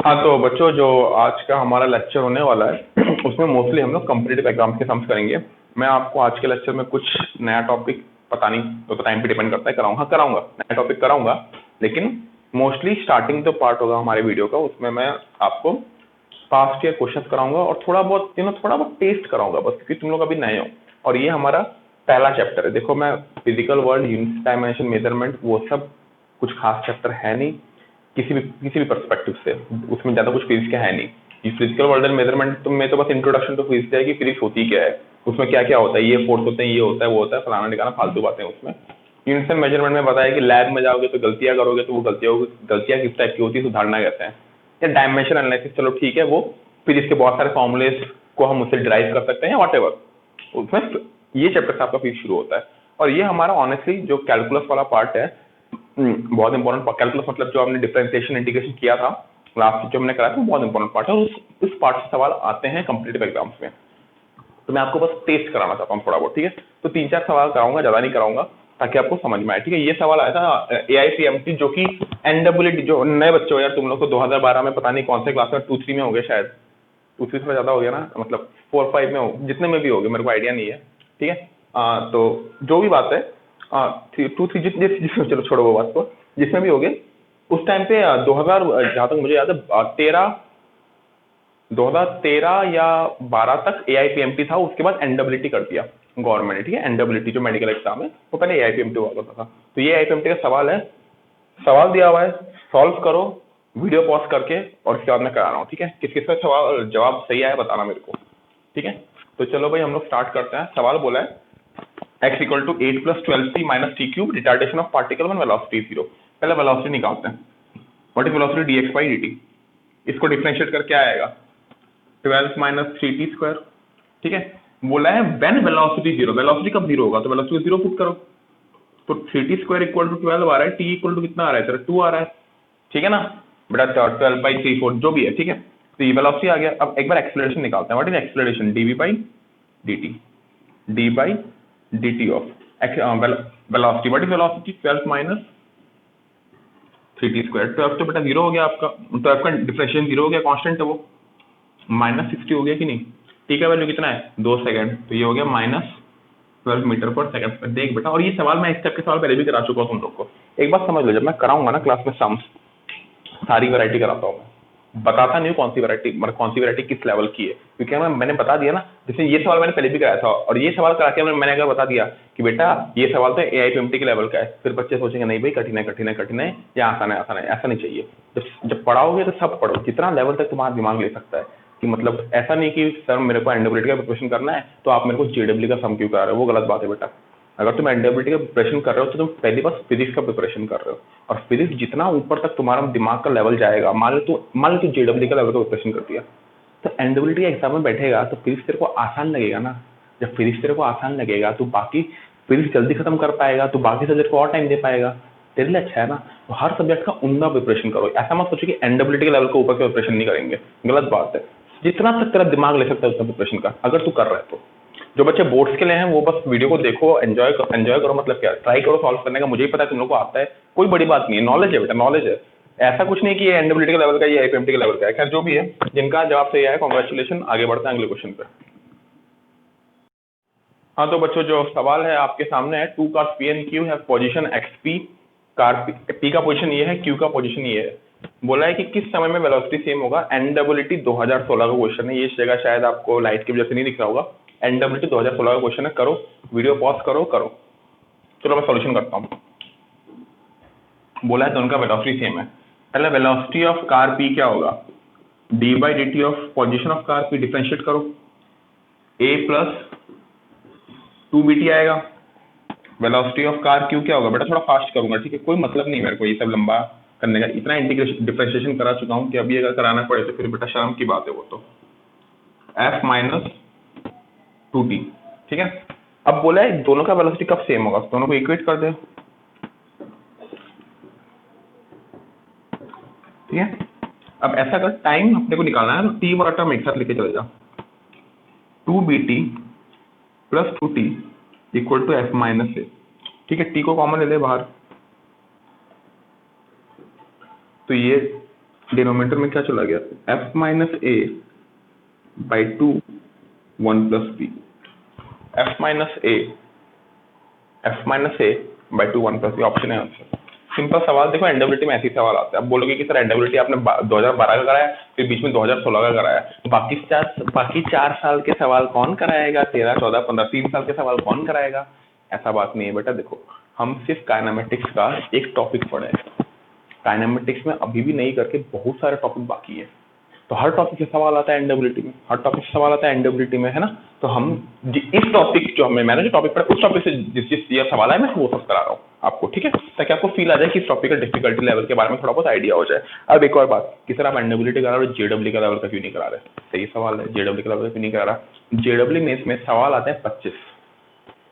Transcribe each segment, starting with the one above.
हाँ तो बच्चों, जो आज का हमारा लेक्चर होने वाला है उसमें मोस्टली हम लोग कॉम्पिटिटिव एग्जाम्स के सम्स करेंगे। मैं आपको आज के लेक्चर में कुछ नया टॉपिक, पता नहीं वो तो टाइम पे डिपेंड करता है, कराऊंगा नया टॉपिक कराऊंगा, लेकिन मोस्टली स्टार्टिंग जो पार्ट होगा हमारे वीडियो का उसमें मैं आपको पास्ट ईयर क्वेश्चन कराऊंगा और थोड़ा बहुत टेस्ट कराऊंगा बस, क्योंकि तुम लोग अभी नए हो और ये हमारा पहला चैप्टर है। देखो, मैं physical world, unit dimension, measurement, वो सब कुछ खास चैप्टर है नहीं किसी भी पर्सपेक्टिव से, उसमें ज्यादा कुछ फिजिक्स का है नहीं। ये फिजिकल वर्ल्ड एंड मेजरमेंट में तो बस इंट्रोडक्शन टू फिजिक्स है कि फिजिक्स होती क्या है, उसमें क्या क्या होता है, ये फोर्स होते हैं, ये होता है, वो होता है, फलाना ठिकाना, फालतू बातें उसमें। यूनिट्स एंड मेजरमेंट में बताया कि लैब में जाओगे तो गलतियां करोगे, तो वो गलतियां किस टाइप की होती है, सुधारना कैसे है। या डायमेंशन एनालिसिस, चलो ठीक है, वो फिजिक्स के बहुत सारे फॉर्मूलेस को हम उससे डिराइव कर सकते हैं या वॉट, उसमें ये चैप्टर से आपका फिजिक्स शुरू होता है। और ये हमारा ऑनेस्टली जो कैलकुलस वाला पार्ट है, बहुत इंपॉर्टेंट। कैलकुलस मतलब जो हमने डिफरेंशिएशन इंटीग्रेशन किया था लास्ट जो हमने कराया था, वो बहुत इंपॉर्टेंट पार्ट है और उस पार्ट से सवाल आते हैं कॉम्पिटिटिव एग्जाम्स में। तो मैं आपको बस टेस्ट कराना चाहता हूँ थोड़ा बहुत, ठीक है। तो 3-4 सवाल कराऊंगा, ज्यादा नहीं कराऊंगा, ताकि आपको समझ में आए, ठीक है। ये सवाल आया था AICMT, जो कि NEET, जो नए बच्चे हो यार तुम लोग को 2012 में पता नहीं कौन से क्लास में, 2-3 में हो गए शायद, 2-3 थोड़ा ज्यादा हो गया ना, मतलब 4-5 में हो, जितने में भी हो गए मेरे को आइडिया नहीं है, ठीक है। तो जो भी बात है, 2-3 चलो छोड़ो वो बात को, जिसमें भी हो गए उस टाइम पे 2000, जहां तक मुझे याद है 2013 या 12 तक AIPMT था, उसके बाद NEET कर दिया गवर्नमेंट ने, ठीक है। NEET जो मेडिकल एग्जाम है वो पहले AIPMT हुआ करता था। तो ये AIPMT का सवाल है, सवाल दिया हुआ है, सॉल्व करो वीडियो पॉज करके, और इसके बाद मैं करा रहा हूँ, ठीक है। किस किस का सवाल जवाब सही आया बताना मेरे को, ठीक है। तो चलो भाई हम लोग स्टार्ट करते हैं। सवाल बोला है x equal to 8 + 12c - t cube, retardation of particle one velocity 0। पहले वेलोसिटी निकालते हैं। व्हाट इज वेलोसिटी dx/dt, इसको डिफरेंशिएट करके आएगा 12 - 3t², ठीक है। बोला है व्हेन वेलोसिटी 0, वेलोसिटी कब 0 होगा, तो वेलोसिटी 0 पुट करो, तो 3t² इक्वल टू 12 आ रहा है, t इक्वल टू कितना आ रहा है तेरा, 2 आ रहा है, ठीक है ना बेटा। 12/3/4 जो भी है, ठीक है। तो ये वेलोसिटी आ गया। अब एक बार एक्सेलरेशन निकालते हैं। What is acceleration, dv/dt, d/dt of velocity. What is velocity, 12 - 3t²। 12 तो बेटा 0 हो गया आपका, तो आपका डिफरेंशिएशन 0 हो गया, कांस्टेंट है वो, -60 हो गया कि नहीं। टी का वैल्यू कितना है, 2 सेकंड, तो ये हो गया -12 मीटर/सेकंड। देख बेटा, और ये सवाल मैं इस टाइप के सवाल पहले भी करा चुका हूँ तुम लोग को। एक बात समझ लो, जब मैं कराऊंगा ना क्लास में सम्स, सारी वैरायटी कराता हूँ मैं, बताता नहीं हूँ कौन सी वैरायटी, मतलब कौन सी वैरायटी किस लेवल की है, क्योंकि मैंने बता दिया ना। जैसे ये सवाल मैंने पहले भी कराया था, और ये सवाल करा के मैंने अगर बता दिया कि बेटा ये सवाल तो AIPMT के लेवल का है, फिर बच्चे सोचेंगे नहीं भाई कठिन है या आसान है, ऐसा नहीं चाहिए। जब पढ़ाओगे तो सब पढ़ो, जितना लेवल तक तुम्हारा दिमाग ले सकता है। कि मतलब ऐसा नहीं कि सर मेरे को NEET का प्रिपरेशन करना है तो आप मेरे को JEE का सम क्यों करा रहे हो, वो गलत बात है बेटा। अगर तुम NEET का प्रिपरेशन कर रहे हो तो तुम पहली बार फिजिक्स का प्रिपरेशन कर रहे हो, और फिजिक्स जितना ऊपर तक तुम्हारा दिमाग का लेवल जाएगा, मान लो तू JEE का लेवल का प्रिपरेशन कर दिया, तो NEET के एग्जाम में बैठेगा तो फिजिक्स तेरे को आसान लगेगा ना। जब फिजिक्स तेरे को आसान लगेगा तो बाकी फिजिक्स जल्दी खत्म कर पाएगा, तो बाकी सब्जेक्ट को और टाइम दे पाएगा, तेरे लिए अच्छा है ना। तो हर सब्जेक्ट का उम्दा प्रिपरेशन करो, ऐसा मत सोचो कि NEET के लेवल के ऊपर के प्रिपरेशन नहीं करेंगे, गलत बात है। जितना तक तेरा दिमाग ले सकता है उतना प्रिपरेशन का, अगर तू कर रहा है तो। जो बच्चे बोर्ड्स के लिए हैं वो बस वीडियो को देखो, एंजॉय करो, मतलब क्या, ट्राई करो सॉल्व करने का। मुझे ही पता है तुम लोग को आता है, कोई बड़ी बात नहीं है, नॉलेज है बेटा, नॉलेज है। ऐसा कुछ नहीं कि ये NEET के लेवल का, ये AIPMT के लेवल का है। खैर जो भी है, जिनका जवाब सही आया कॉन्ग्रेचुलेशन, आगे बढ़ते हैं अगले क्वेश्चन पे। हाँ तो बच्चों, जो सवाल है आपके सामने है, 2 cars P and Q है पोजीशन XP, कार P का पोजीशन ये है, Q का पोजीशन ये है। बोला है कि किस समय में वेलोसिटी सेम होगा। NEET 2016 का क्वेश्चन है, ये इस जगह शायद आपको लाइट की वजह से नहीं दिख रहा होगा। NEET 2016 का क्वेश्चन है, करो वीडियो पॉज करो। चलो मैं सॉल्यूशन करता हूँ। बोला है तो उनका वेलोसिटी सेम है। पहले वेलोसिटी ऑफ कार P क्या होगा, d/dt of position of car P, differentiate करो, a + 2bt आएगा। वेलोसिटी ऑफ कार Q क्या होगा, बेटा थोड़ा फास्ट करूंगा, ठीक है, कोई मतलब नहीं मेरे को ये सब लंबा करने का, इतना इंटीग्रेशन डिफरेंशिएशन करा चुका हूँ कि अभी अगर कराना पड़े तो फिर बेटा शर्म की बात है वो तो। F - 2t, ठीक है। अब बोला है दोनों का वेलोसिटी कब सेम होगा, दोनों को इक्वेट कर दे, ठीक है। अब ऐसा कर, टाइम अपने को निकालना है तो t वाला टर्म एक साथ लेके चले जा, 2bt + 2t equal to F - a, ठीक है। t को कॉमन ले ले बाहर, तो ये डिनोमिनेटर में क्या चला गया, f minus a by 2 1 plus b, f minus a by 2 1 plus b option है आंसर। सिंपल सवाल। देखो एनडब्ल्यूटी में ऐसे ही सवाल आता है। अब बोलोगे कि सर एनडब्ल्यूटी आपने 2012 का कराया, फिर बीच में 2016 का कराया, बाकी 4 साल के सवाल कौन कराएगा, 13 14 15 3 साल के सवाल कौन कराएगा? ऐसा बात नहीं है बेटा। देखो हम सिर्फ काइनेमेटिक्स का एक टॉपिक पढ़े, काइनेमेटिक्स में अभी भी नहीं करके बहुत सारे टॉपिक बाकी है। तो हर टॉपिक से सवाल आता है एनडब्ल्यूटी में, हर टॉपिक से सवाल आता है एनडब्ल्यूटी में, है ना। तो हम इस टॉपिक जो मैंने जो टॉपिक पढ़ा उस टॉपिक से जिस ये सवाल है मैं वो सब करा रहा हूँ आपको, ठीक है, ताकि आपको फील आ जाए कि इस टॉपिक का डिफिकल्टी लेवल के बारे में थोड़ा बहुत आइडिया हो जाए। अब एक और बात कि सर आप एनडब्ल्यूटी करा रहे हो, जेडब्ल्यू का लेवल का क्यों नहीं करा रहे? सही सवाल है, जेडब्ल्यू का लेवल का क्यों नहीं करा रहा? जेडब्ल्यू में सवाल आते हैं 25,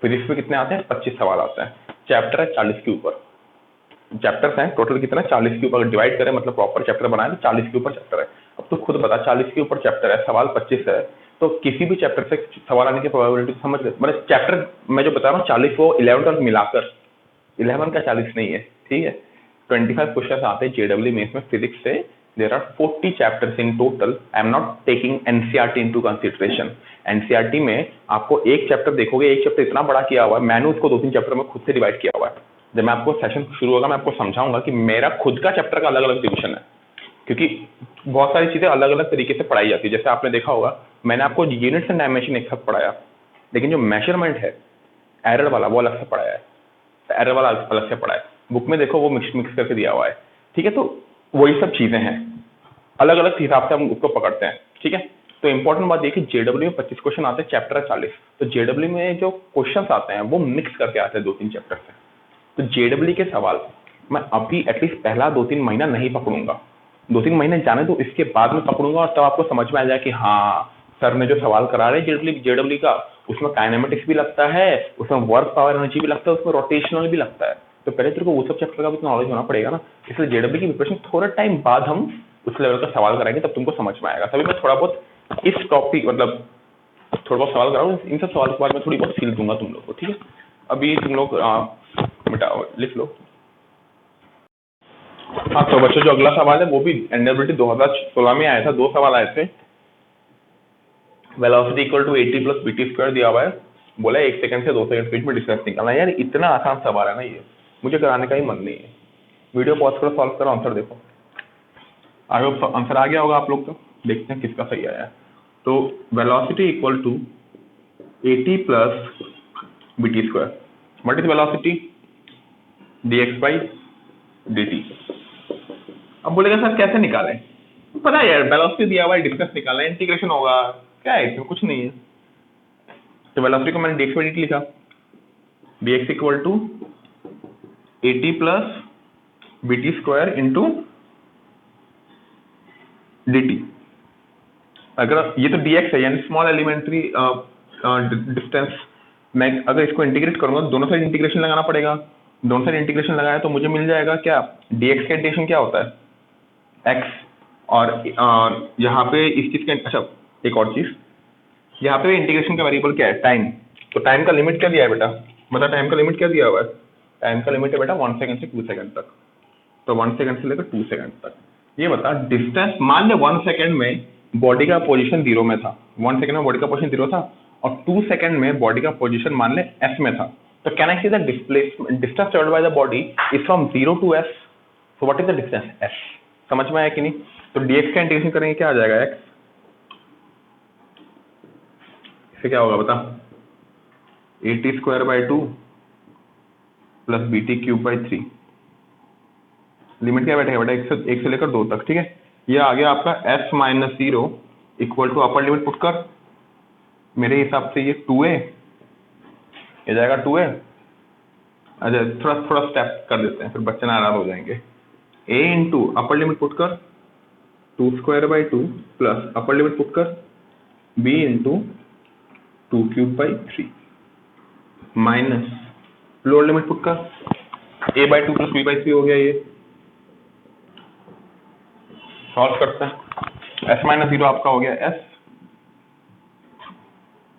फिजिक्स में कितने आते हैं? 25 सवाल आते हैं। चैप्टर है 40 के ऊपर, चैप्टर्स हैं टोटल कितना, 40 के ऊपर डिवाइड करें, मतलब प्रॉपर चैप्टर बनाए तो 40 के ऊपर चैप्टर है। अब तो खुद बता, 40 के ऊपर चैप्टर है, सवाल 25 है, तो किसी भी चैप्टर से सवाल आने की प्रोबेबिलिटी समझ गए। मतलब चैप्टर मैं जो बता रहा हूँ 40 को 11 और मिलाकर, 11 का 40 नहीं है, ठीक है। 25 क्वेश्चन आते हैं जेडब्ल्यू मेंस में फिजिक्स से। There are 40 chapters in total. I am not taking NCERT into consideration. NCERT में आपको एक चैप्टर देखोगे, एक चैप्टर इतना बड़ा किया हुआ है, मैंने उसको 2-3 चैप्टर में खुद से डिवाइड किया हुआ है। जब मैं आपको सेशन शुरू होगा मैं आपको समझाऊंगा कि मेरा खुद का चैप्टर का अलग अलग डिवीजन है, क्योंकि बहुत सारी चीजें अलग अलग तरीके से पढ़ाई जाती है। जैसे आपने देखा होगा मैंने आपको यूनिट्स एंड डायमेंशन एक साथ पढ़ाया, लेकिन जो मेजरमेंट है एरर वाला वो अलग से पढ़ाया है, एरर वाला अलग से पढ़ाया है। बुक में देखो वो मिक्स करके दिया हुआ है, ठीक है। तो वही सब चीजें हैं, अलग अलग हिसाब से हम उसको पकड़ते हैं, ठीक है। तो इंपॉर्टेंट बात ये कि जेडब्ल्यू में 25 क्वेश्चन आते हैं, चैप्टर है 40। तो जेडब्ल्यू में जो क्वेश्चन आते हैं वो मिक्स करके आते हैं 2-3 चैप्टर से। तो जेडब्ल्यू के सवाल मैं अभी एटलीस्ट पहला 2-3 महीना नहीं पकड़ूंगा, 2-3 महीने जाने तो इसके बाद में पकड़ूंगा, और तब आपको समझ में आ जाए कि हाँ सर ने जो सवाल करा रहे जेडब्ल्यू का उसमें काइनेमेटिक्स भी लगता है, उसमें वर्क पावर एनर्जी भी लगता है, उसमें रोटेशनल भी लगता है। तो पहले तेरे को वो सब चैप्टर का भी नॉलेज होना पड़ेगा ना। इसलिए जेडब्ल्यू की प्रिपरेशन थोड़ा टाइम बाद हम उस लेवल का सवाल कराएंगे, तब तुमको समझ में आएगा। तभी मैं थोड़ा बहुत इस टॉपिक मतलब थोड़ा बहुत सवाल कराऊँ, इन सब सवाल के बाद मैं थोड़ी बहुत फील दूंगा तुम लोग को, ठीक है। अभी तुम लोग मिटाओ, लिख लो। हाँ तो बच्चों जो अगला सवाल है वो भी एनडब्ल्यूटी 2016 में आया था, 2 सवाल आए थे। Velocity equal to 80 plus b t square दिया हुआ है, बोला 1 सेकंड से 2 सेकंड बीच में डिस्टेंस निकालना है। यार इतना आसान सवाल है ना ये, मुझे कराने का ही मन नहीं है। वीडियो पॉज करो, सॉल्व करो, आंसर देखो। आंसर आ गया होगा आप लोग को, देखते हैं किसका सही आया है। तो velocity equal to 80 plus b t square, what is velocity, dx by dt। अब बोलेगा सर कैसे निकालें, पता है यार वेलोसिटी दिया हुआ है, डिस्टेंस निकालना है, इंटीग्रेशन होगा, क्या है इसमें, कुछ नहीं है। तो वेलोसिटी को मैंने dx बाई dt लिखा, dx equal to 80 plus b t square into dt। अगर ये तो dx है यानी स्मॉल एलिमेंट्री डिस्टेंस, मैं अगर इसको इंटीग्रेट करूंगा तो दोनों साइड इंटीग्रेशन लगाना पड़ेगा। दोनों साइड इंटीग्रेशन लगाया तो मुझे मिल जाएगा क्या, dx का इंटीग्रेशन क्या होता है x, और यहाँ पे इस चीज के, अच्छा एक और चीज, यहाँ पे इंटीग्रेशन का वेरिएबल क्या है, टाइम। तो टाइम का लिमिट क्या दिया है बेटा, बता टाइम का लिमिट क्या दिया हुआ है। टाइम का लिमिट है बेटा 1 सेकंड से 2 सेकंड तक। तो 1 सेकंड से लेकर 2 सेकंड तक। ये बता डिस्टेंस, मान ले 1 सेकंड में बॉडी का पोजीशन 0 में था, 1 सेकंड में बॉडी का पोजीशन 0 था, और 2 सेकंड में बॉडी का पोजीशन मान ले s में था। तो can I see the displacement distance travelled by the body is from 0 to s। So what is the distance s, समझ में आया कि नहीं। तो dx का इंटीग्रेशन करेंगे क्या आ जाएगा x, इससे क्या होगा बता, 80 square by 2 plus BT cube by 3। Limit क्या बैठेगा बेटा, 1 से लेकर 2 तक, ठीक है। ये आ गया आपका s minus 0 equal to upper limit put कर, मेरे हिसाब से ये 2a, ये जाएगा 2a। अच्छा थोड़ा स्टेप कर देते हैं फिर बच्चे नाराज हो जाएंगे। a into upper limit put कर 2 square by 2 plus upper limit put कर b into 2 cube by 3 minus lower limit put कर a by 2 plus b by 3 हो गया। ये सॉल्व करते हैं, s माइनस 0 आपका हो गया s,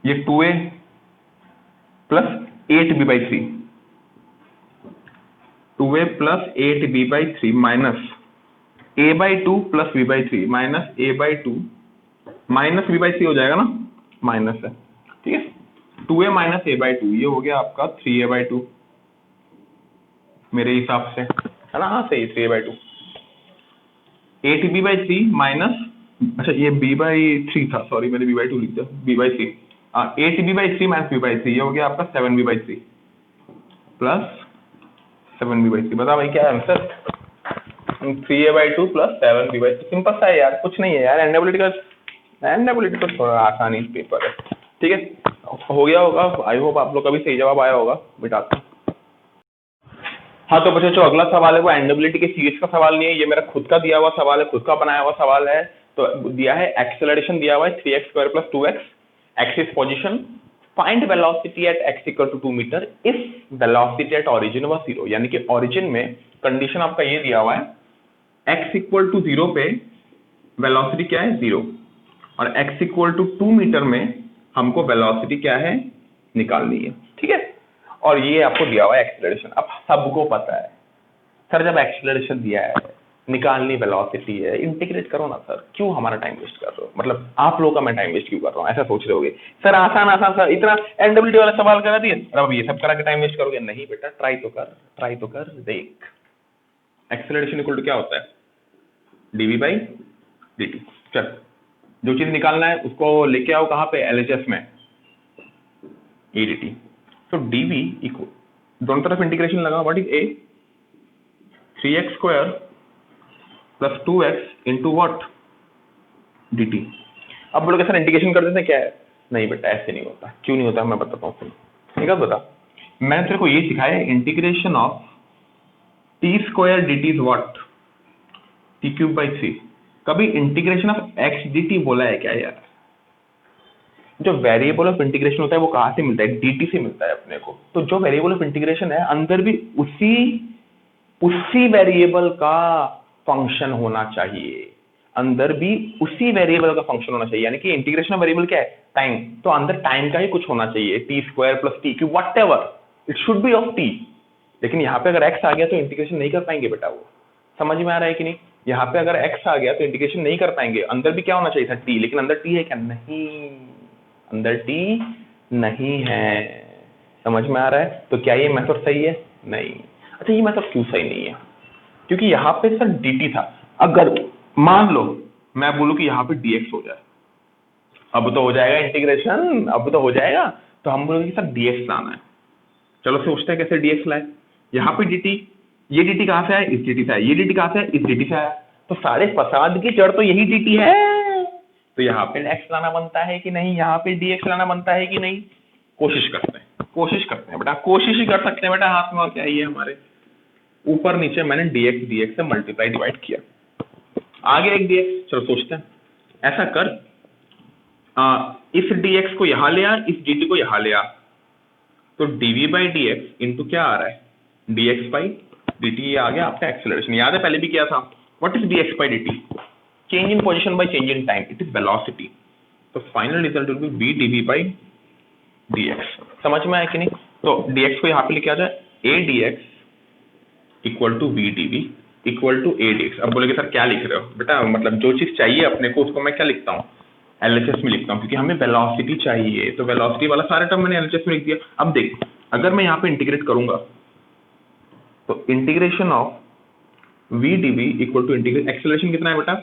ये 2a plus 8b by 3, 2a plus 8b by 3 minus a by two plus v by three minus a by two minus v by three हो जाएगा ना, माइनस है, ठीक है, 2a minus a by to, ये हो गया आपका 3a बाई टू मेरे हिसाब से, है ना, हाँ सही, 3a by two, 8b by three minus, अच्छा ये b बाई थ्री था, सॉरी मैंने b बाई टू लिख दिया, b by three, 8b by three minus b by three, ये हो गया आपका 7b by three plus 7b by three. बता भाई क्या है answer? 3a by two plus 7b by three. Simple सा है यार, कुछ नहीं है यार, एनडब्ल्यूटी का थोड़ा आसानी पेपर है, ठीक है, हो गया होगा, आई होप आप लोग का भी सही जवाब आया होगा, बिठाता हूँ। हाँ तो बच्चों जो अगला सवाल है वो एनडब्ल्यूटी के सीरीज का सवाल नहीं है, ये मेरा खुद का दिया हुआ सवाल है, खुद का बनाया हुआ सवाल है। तो दिया है एक्सेलरेशन दिया हुआ है 3x square plus 2x, axis position, find velocity at x equal to 2 metre if velocity at origin was 0, यानी कि ओरिजिन में कंडीशन आपका ये दिया हुआ है x इक्वल टू 0 पे वेलोसिटी क्या है 0, और x इक्वल टू 2 मीटर में हमको वेलोसिटी क्या है निकालनी है, ठीक है, और ये आपको दिया हुआ है एक्सेलरेशन। अब सबको पता है सर जब एक्सेलरेशन दिया है निकालनी वेलोसिटी है, इंटीग्रेट करो ना सर, क्यों हमारा टाइम वेस्ट कर रहे हो, मतलब आप लोगों का मैं टाइम वेस्ट क्यों कर रहा हूँ, ऐसा सोच रहे होगे सर आसान आसान सर इतना एनडब्ल्यूटी वाला सवाल करा दिए और अब ये सब करा के टाइम वेस्ट करोगे, नहीं बेटा ट्राई तो कर देख। एक्सेलरेशन इक्वल टू क्या होता है डीवी बाई dt, चल जो चीज निकालना है उसको लेके आओ कहाँ पे, एलएचएस में, ए डी टी। तो डीवी इक्वल, दोनों तरफ इंटीग्रेशन लगा, what is a 3x square plus 2x into what dt। अब बोलोगे सर इंटीग्रेशन कर देते क्या है, नहीं बेटा ऐसे नहीं होता, क्यों नहीं होता मैं बताता हूँ, ठीक है बता, मैंने तेरे को ये सिखाया है integration of T square dt is what T cube by 3, कभी इंटीग्रेशन ऑफ x dt बोला है क्या यार? जो वेरिएबल ऑफ इंटीग्रेशन होता है वो कहाँ से मिलता है, dt से मिलता है अपने को, तो जो वेरिएबल ऑफ इंटीग्रेशन है अंदर भी उसी वेरिएबल का फंक्शन होना चाहिए, अंदर भी उसी वेरिएबल का फंक्शन होना चाहिए, यानी कि इंटीग्रेशन ऑफ वेरिएबल क्या है टाइम, तो अंदर टाइम का ही कुछ होना चाहिए, T square plus T cube what ever, it should be of T. लेकिन यहाँ पे अगर x आ गया तो इंटीग्रेशन नहीं कर पाएंगे बेटा, वो समझ में आ रहा है कि नहीं, यहाँ पे अगर x आ गया तो इंटीग्रेशन नहीं कर पाएंगे, अंदर भी क्या होना चाहिए था t, लेकिन अंदर t है क्या, नहीं अंदर t नहीं है, समझ में आ रहा है, तो क्या ये मेथड सही है, नहीं। अच्छा ये मेथड क्यों सही नहीं है, क्योंकि यहाँ पे सर dt था, अगर मान लो मैं बोलूं कि यहाँ पे dx हो जाए, अब तो हो जाएगा इंटीग्रेशन, अब तो हो जाएगा, तो हम बोलेंगे सर dx लाना है, चलो सोचते हैं कैसे dx लाए, यहाँ पे dt, ये dt कहाँ से आया, इस dt से आया, ये dt कहाँ से आया, इस dt से आया, तो सारे फसाद की जड़ तो यही dt है, तो यहाँ पे x लाना बनता है कि नहीं, यहाँ पे dx लाना बनता है कि नहीं, कोशिश करते हैं बेटा, कोशिश ही कर सकते हैं बेटा, हाथ में और क्या है हमारे, ऊपर नीचे मैंने dx से मल्टीप्लाई डिवाइड किया, आगे एक dx, चलो सोचते हैं, ऐसा कर इस dx को यहां ले आ, इस dt को यहां ले आ, तो dv बाई dx इंटू क्या आ रहा है dx बाई dt, ये आ गया आपका एक्सेलरेशन, याद है पहले भी किया था, what is dx by dt, change in position by change in time, it is velocity, तो final result will be v dv by dx, समझ में आया कि नहीं, तो dx को यहाँ पे लेके आ जाए, a dx equal to v dv equal to a dx। अब बोलेगे सर क्या लिख रहे हो बेटा, मतलब जो चीज चाहिए अपने को उसको मैं क्या लिखता हूँ LHS में लिखता हूँ, क्योंकि हमें वेलोसिटी चाहिए, तो वेलोसिटी वाला सारा टर्म मैंने LHS में लिख दिया। अब देख अगर मैं यहाँ पे इंटीग्रेट करूंगा तो integration of v dv equal to integrate, acceleration कितना है बेटा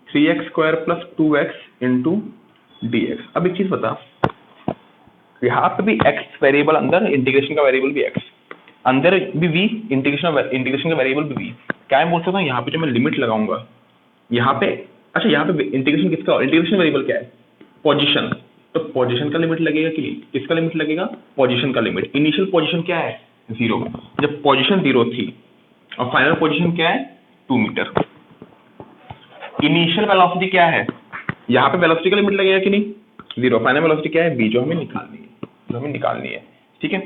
3x square plus 2x into dx। अब एक चीज बता, यहाँ पे भी x वेरिएबल अंदर, इंटीग्रेशन का वेरिएबल भी x अंदर भी v, इंटीग्रेशन का वेरिएबल भी v, क्या मैं बोल सकता हूँ यहाँ पे जो मैं लिमिट लगाऊंगा यहाँ पे, अच्छा यहाँ पे इंटीग्रेशन किसका, इंटीग्रेशन वेरिएबल क्या है पोजीशन, तो पोजीशन का लिमिट लगेगा कि नहीं, किसका लिमिट लगेगा पोजीशन का लिमिट, इनिशियल पोजीशन क्या है 0, जब पोजीशन 0 थी और फाइनल पोजीशन क्या है 2 मीटर, इनिशियल वेलोसिटी क्या है, यहाँ पे वेलोसिटी का लिमिट लगेगा कि नहीं 0, फाइनल वेलोसिटी क्या है v, जो हमें निकालनी है, ठीक है।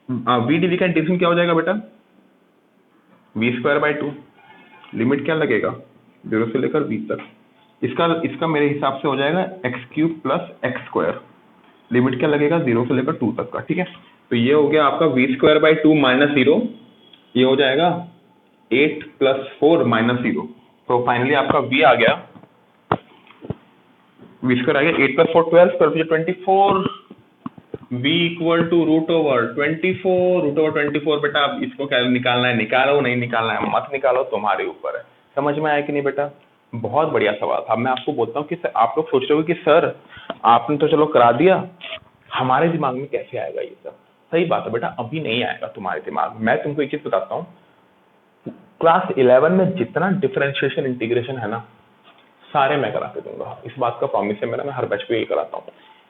v dv का इंटीग्रेशन क्या हो जाएगा बेटा v स्क्वायर बाई 2, लिमिट क्या लगेगा 0 से लेकर v तक, इसका मेरे हिसाब से हो जाएगा x cube plus x square, limit क्या लगेगा 0 से लेकर 2 तक का, ठीक है। तो ये हो गया आपका v स्क्वायर बाई 2 माइनस 0, ये हो जाएगा 8 प्लस 4 माइनस 0, तो फाइनली आपका v आ गया, v स्क्वायर आ गया 8 + 4 12 12 24, v इक्वल टू √24 बेटा। अब इसको क्या निकालना है, निकालो नहीं निकालना है मत निकालो, तुम्हारे ऊपर है। समझ में आया कि नहीं बेटा? बहुत बढ़िया सवाल था। मैं आपको बोलता हूँ कि आप लोग सोच रहे हो कि सर आपने तो चलो करा दिया, हमारे दिमाग में कैसे आएगा ये सब। सही बात है बेटा, अभी नहीं आएगा तुम्हारे दिमाग में। मैं तुमको एक चीज बताता हूँ, क्लास 11 में जितना डिफरेंशिएशन इंटीग्रेशन है ना, सारे मैं करा के दूंगा। इस बात का प्रॉमिस है मेरा, मैं हर बैच पे यही कराता हूँ।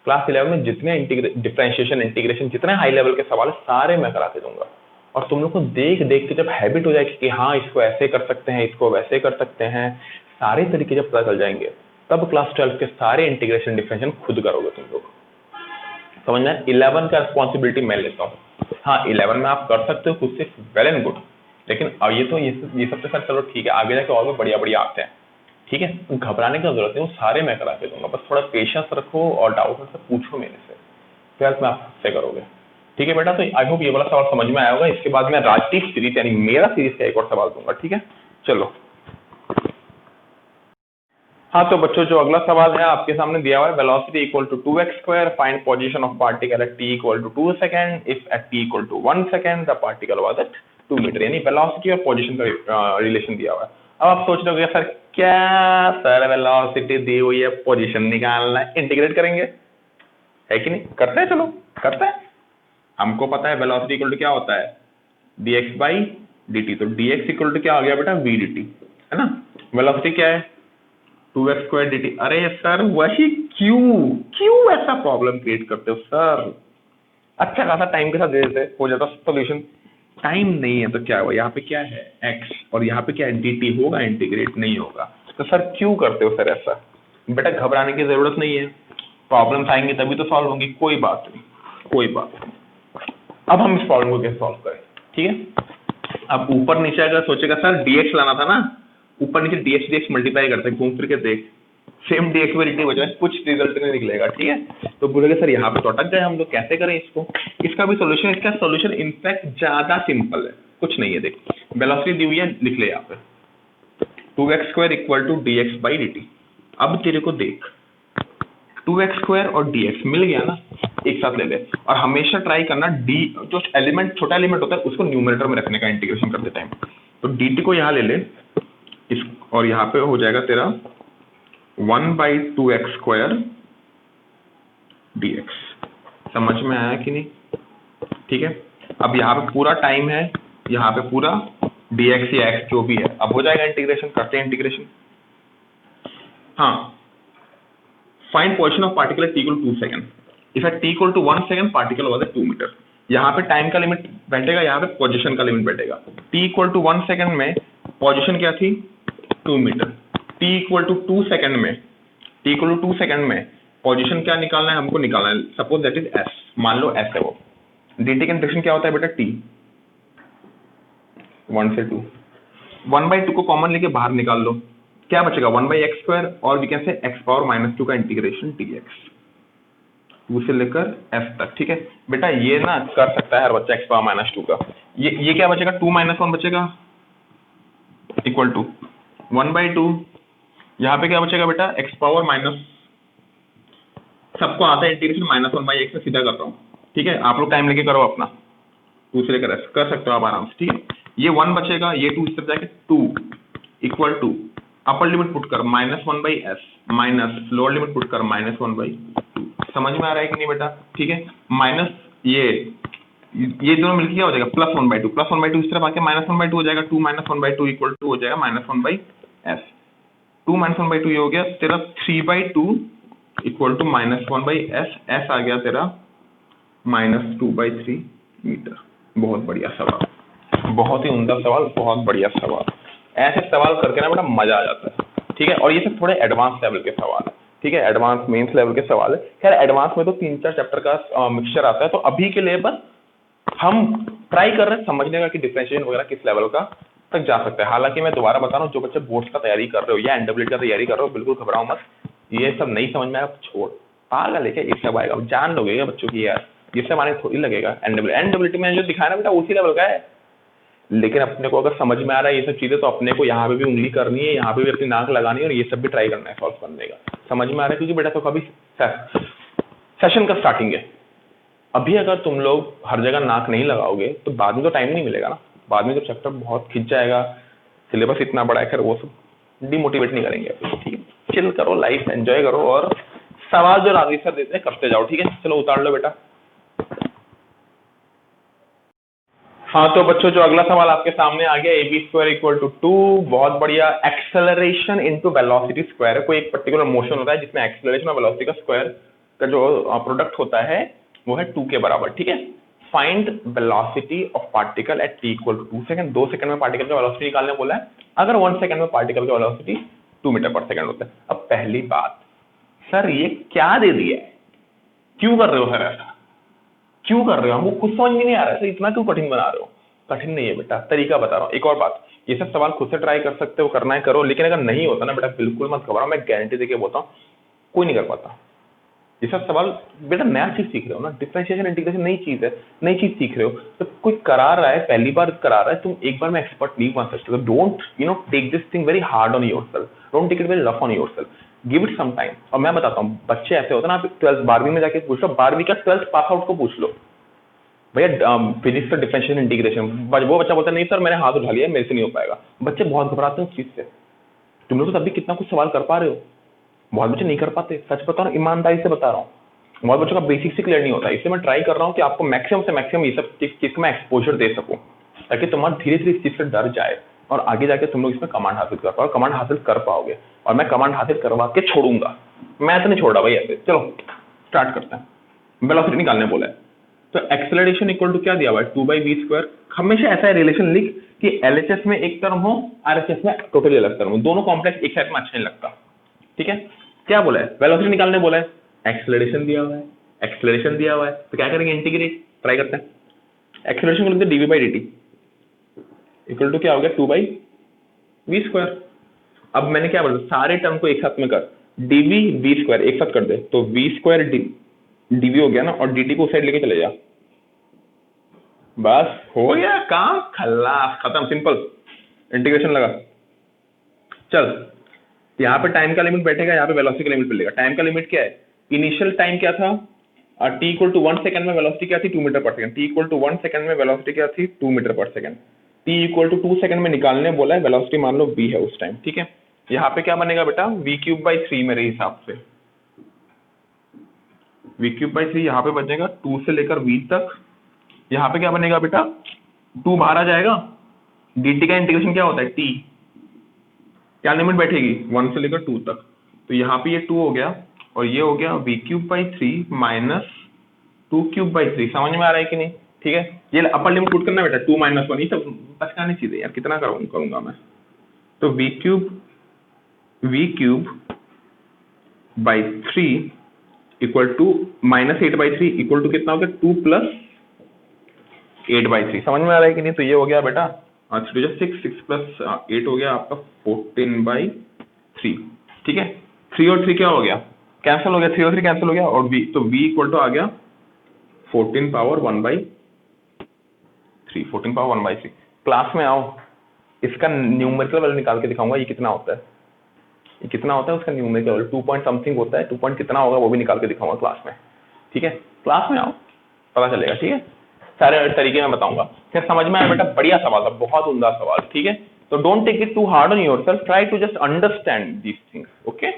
क्लास 11 में जितने डिफरेंशिएशन इंटीग्रेशन जितने हाई लेवल के सवाल है सारे मैं करा के दूंगा। और तुम लोग को देख देख के जब हैबिट हो जाएगी कि हाँ इसको ऐसे कर सकते हैं, इसको वैसे कर सकते हैं, सारे तरीके जब पता चल जाएंगे, तब क्लास 12 के सारे इंटीग्रेशन डिफरेंशिएशन खुद करोगे तुम लोग। समझ में? 11 का रिस्पॉन्सिबिलिटी मैं लेता हूँ। हाँ 11 में आप कर सकते हो खुद से, वेल एंड गुड, लेकिन अब ये सब तो सर चलो ठीक है, आगे जाके और भी बढ़िया बढ़िया आते हैं। ठीक है, घबराने की जरूरत नहीं, वो सारे मैं करा के दूंगा। बस थोड़ा पेशेंस रखो और डाउट हो तो पूछो मेरे से, फिर में आप से करोगे। ठीक है बेटा, तो आई होप ये वाला सवाल समझ में आया होगा। इसके बाद मैं राजदीप सीरीज यानी मेरा सीरीज का एक और सवाल दूंगा। ठीक है, चलो। हाँ तो बच्चों, जो अगला सवाल है आपके सामने दिया हुआ है, velocity equal to 2x², find position of particle at t equal to 2 second, if at t equal to 1 second the particle was at 2 metre. यानी वेलोसिटी और पोजीशन का रिलेशन दिया हुआ है। अब आप सोच रहे हो सर क्या सर वेलोसिटी दी हुई है, पोजीशन निकालना है, इंटीग्रेट करेंगे, है कि नहीं? करते हैं, चलो करते हैं। हमको पता है वेलोसिटी इक्वल टू क्या होता है, dx/dt। तो dx इक्वल टू क्या आ गया बेटा, v dt, है ना। वेलोसिटी क्या है, 2x² dt। अरे सर वही क्यों ऐसा प्रॉब्लम क्रिएट करते हो सर? अच्छा खासा टाइम के साथ दे देते हो जाता सोल्यूशन। टाइम नहीं है तो क्या हुआ, यहाँ पे क्या है x और यहाँ पे क्या है dt, होगा इंटीग्रेट नहीं होगा। तो सर क्यों करते हो सर ऐसा? बेटा घबराने की जरूरत नहीं है, प्रॉब्लम्स आएंगे तभी तो सॉल्व होंगी, कोई बात नहीं कोई बात नहीं। अब हम इस प्रॉब्लम को कैसे सॉल्व करें? ठीक है, अब ऊपर नीचे अगर सोचेगा सर dx लाना था ना, ऊपर नीचे dx मल्टीप्लाई करते हैं, घूम फिर के देख सेम dx बाई dt बचा, कुछ रिजल्ट नहीं निकलेगा। ठीक है, तो बोलेंगे सर यहाँ पे तो अटक गए हम लोग, कैसे करें इसको? इसका भी सोल्यूशन, इसका सोल्यूशन इनफैक्ट ज्यादा सिंपल है, कुछ नहीं है। देख वेलोसिटी दी हुई है, लिख ले यहाँ पे 2x² equal to dx by dt। अब तेरे को देख 2x² और dx मिल गया ना, एक साथ ले ले। और हमेशा ट्राई करना d जो एलिमेंट छोटा एलिमेंट होता है उसको न्यूमरेटर में रखने का इंटीग्रेशन करते टाइम। तो dt को यहाँ ले ले इस, और यहाँ पे हो जाएगा तेरा 1/2x² dx। समझ में आया कि नहीं? ठीक है, अब यहाँ पे पूरा टाइम है, यहाँ पे पूरा dx या x जो भी है, अब हो जाएगा इंटीग्रेशन, करते हैं इंटीग्रेशन। हाँ, find position of particle at t equal to 2 second, if at t equal to 1 second particle was at 2 metre. यहाँ पे टाइम का लिमिट बैठेगा, यहाँ पे पोजीशन का लिमिट बैठेगा। t इक्वल टू 1 सेकेंड में पोजीशन क्या थी, 2 metre. t equal to 2 second में, t इक्वल टू 2 सेकेंड में पोजीशन क्या निकालना है हमको, निकालना है सपोज दैट इज s, मान लो s है वो। dt का इंटीग्रेशन क्या होता है बेटा, t 1 से 2, 1/2 को कॉमन लेके बाहर निकाल लो, क्या बचेगा 1/x² और वी कैन से x⁻⁻² का इंटीग्रेशन dx, 2 से लेकर f तक। ठीक है बेटा, ये ना कर सकता है हर बच्चा x⁻⁻² का। ये क्या बचेगा, 2 - 1 बचेगा इक्वल टू 1/2। यहाँ पे क्या बचेगा बेटा, x⁻, सबको आता है इंटीग्रेशन -1/x में सीधा कर रहा हूँ। ठीक है, आप लोग टाइम लेके करो अपना, 2 से लेकर f कर सकते हो आप आराम से। ठीक है, ये 1 बचेगा, ये 2 इस तरफ जाके 2 equal to upper limit put कर -1/s minus lower limit put कर -1/2। समझ में आ रहा है कि नहीं बेटा? ठीक है, माइनस ये दोनों मिलकर क्या हो जाएगा, +1/2 इस तरफ आके -1/2 हो जाएगा, 2 - 1/2 इक्वल टू हो जाएगा -1/s। 2 - 1/2 ये हो गया तेरा 3/2 इक्वल टू -1/s, s आ गया तेरा -2/3 मीटर। बहुत बढ़िया सवाल, बहुत ही उम्दा सवाल, बहुत बढ़िया सवाल। ऐसे सवाल करके ना बेटा मजा आ जाता है। ठीक है, और ये सब थोड़े एडवांस लेवल के सवाल है। ठीक है, एडवांस मेंस लेवल के सवाल है। खैर एडवांस में तो 3-4 चैप्टर का मिक्सचर आता है, तो अभी के लिए बस हम ट्राई कर रहे हैं समझने का कि डिफरेंशिएशन वगैरह किस लेवल का तक जा सकता है। हालांकि मैं दोबारा बता रहा हूँ, जो बच्चे बोर्ड्स का तैयारी कर रहे हो या एनडब्ल्यूटी का तैयारी कर रहे हो, बिल्कुल घबराओ मत। ये सब नहीं समझ में आया छोड़, पागल है क्या, ये सब आएगा, जान लोगे बच्चों की यार, ये सब आने थोड़ी लगेगा। एनडब्ल्यूटी में जो दिखाया ना बेटा उसी लेवल का है, लेकिन अपने को अगर समझ में आ रहा है ये सब चीजें, तो अपने को यहाँ पे भी उंगली करनी है, यहाँ पे भी अपनी नाक लगानी है और ये सब भी ट्राई करना है सॉल्व करने का। समझ में आ रहा है? क्योंकि बेटा तो कभी सेशन का स्टार्टिंग है, अभी अगर तुम लोग हर जगह नाक नहीं लगाओगे तो बाद में तो टाइम नहीं मिलेगा ना। बाद में तो चैप्टर बहुत खिंच जाएगा, सिलेबस इतना बड़ा है, खैर वो सब डिमोटिवेट नहीं करेंगे अभी। ठीक है, चिल करो, लाइफ एंजॉय करो और सवाल जो राजीव सर देते हैं करते जाओ। ठीक है, चलो उतार लो बेटा। हाँ तो बच्चों, जो अगला सवाल आपके सामने आ गया, ab स्क्वायर इक्वल टू 2, बहुत बढ़िया। एक्सेलरेशन इनटू वेलोसिटी स्क्वायर है, कोई एक पर्टिकुलर मोशन होता है जिसमें एक्सेलरेशन और वेलोसिटी का स्क्वायर का जो प्रोडक्ट होता है वो है 2 के बराबर। ठीक है, find velocity of particle at t equal to 2 second. 2 second में पार्टिकल का वेलोसिटी निकालने बोला है, अगर 1 सेकंड में पार्टिकल का वेलोसिटी 2 मीटर पर सेकंड होता है। अब पहली बात, सर ये क्या दे दिया है, क्यों कर रहे हो सर ऐसा, क्यों कर रहे हो? हमको कुछ समझ में नहीं आ रहा है सर, इतना क्यों कठिन बना रहे हो? कठिन नहीं है बेटा, तरीका बता रहा हूँ। एक और बात, ये सब सवाल खुद से ट्राई कर सकते हो, करना है करो, लेकिन अगर नहीं होता ना बेटा बिल्कुल मत घबराओ, मैं गारंटी देके बोलता हूँ कोई नहीं कर पाता ये सब सवाल। बेटा नया चीज सीख रहे हो ना, डिफरेंशिएशन इंटीग्रेशन नई चीज है, नई चीज सीख रहे हो, तो कोई करा रहा है, पहली बार करा रहा है, तुम एक बार में एक्सपर्ट नहीं बन सकते। Don't take this thing very hard on yourself, don't take it very rough on yourself, give it some time. और मैं बताता हूँ, बच्चे ऐसे होते हैं ना, आप 12th 12वीं में जाके पूछ लो, 12वीं का 12th पास आउट को पूछ लो भैया फिजिक्स का डिफरेंशिएशन इंटीग्रेशन, वो बच्चा बोलता है नहीं सर मैंने हाथ उठा लिया, मेरे से नहीं हो पाएगा। बच्चे बहुत घबराते हैं उस चीज से। तुम लोग तो तब भी कितना कुछ सवाल कर पा रहे हो, बहुत बच्चे नहीं कर पाते, सच बता रहा हूँ, ईमानदारी से बता रहा हूँ। बहुत बच्चों का बेसिक से क्लियर नहीं होता, इसलिए मैं ट्राई कर रहा हूँ कि आपको मैक्सिमम से मैक्सिमम ये सब चीज का मैं एक्सपोजर दे सकूँ, ताकि तुम्हारा धीरे धीरे इस चीज से डर जाए और आगे जाके तुम लोग इसमें कमांड हासिल कर पाओ, कमांड हासिल कर पाओगे। और मैं कमांड हासिल करवा के छोड़ूंगा, मैं तो नहीं छोड़ रहा भाई ऐसे। चलो स्टार्ट करते हैं। वेलोसिटी निकालने बोला है, तो एक्सेलरेशन इक्वल टू क्या दिया हुआ है, 2/v²। हमेशा ऐसा रिलेशन लिख कि एलएचएस में एक टर्म हो, आरएचएस में टोटली अलग टर्म हो, दोनों कॉम्प्लेक्स एक साथ में अच्छा नहीं लगता। ठीक है, क्या बोला है, वेलोसिटी निकालने बोला है, एक्सेलरेशन दिया हुआ है, एक्सेलरेशन दिया हुआ है, तो क्या करेंगे, इंटीग्रेट, ट्राई करते हैं। एक्सेलरेशन को लिखते हैं dv/dt इक्वल टू क्या हो गया, 2/v²। अब मैंने क्या बोला, सारे टर्म को एक साथ में कर, dv/v² एक साथ कर दे, तो v² dv हो गया ना, और dt को उस साइड लेके चले जा, बस हो गया काम, खल्लास, खत्म, सिंपल, इंटीग्रेशन लगा। चल, यहाँ पे टाइम का लिमिट बैठेगा, यहाँ पे वेलोसिटी का लिमिट मिलेगा। टाइम का लिमिट क्या है, इनिशियल टाइम क्या था, t इक्वल टू 1 सेकंड में वेलोसिटी क्या थी, 2 metre per second. t equal to 1 second में वेलोसिटी क्या थी, 2 metre per second. t equal to 2 second में निकालने बोला है, वेलोसिटी मान लो v है उस टाइम। ठीक है, यहाँ पे क्या बनेगा बेटा, v³/3 मेरे हिसाब से, v³/3 यहाँ पे बचेगा 2 से लेकर v तक। यहाँ पे क्या बनेगा बेटा, 2 बाहर आ जाएगा, dt का इंटीग्रेशन क्या होता है, t, क्या लिमिट बैठेगी, 1 से लेकर 2 तक, तो यहाँ पे ये 2 हो गया और ये हो गया v³/3 माइनस 2³/3। समझ में आ रहा है कि नहीं? ठीक है, ये अपर लिमिट पुट करना बेटा, 2 - 1, ये सब बचकानी चीजें यार, कितना करूंगा मैं। तो v³/3 equal to -8/3 equal to कितना हो गया, 2 + 8/3। समझ में आ रहा है कि नहीं? तो ये हो गया बेटा 3 + 6, 6 + 8 हो गया आपका 14/3। ठीक है, 3 और 3 क्या हो गया, कैंसिल हो गया, 3 और 3 कैंसिल हो गया, और v, तो v इक्वल टू आ गया 14 पावर 1/3, 14 पावर 1/3। क्लास में आओ, इसका न्यूमेरिकल वैल्यू निकाल के दिखाऊंगा, ये कितना होता है, ये कितना होता है उसका न्यूमेरिकल वैल्यू, 2 पॉइंट समथिंग होता है, 2 पॉइंट कितना होगा वो भी निकाल के दिखाऊंगा क्लास में। ठीक है, क्लास में आओ, पता चलेगा। ठीक है, सारे तरीके में बताऊंगा। फिर समझ में आया बेटा, बढ़िया सवाल था, बहुत उम्दा सवाल। ठीक है, तो don't take it too hard on yourself, try to just understand these things. Okay.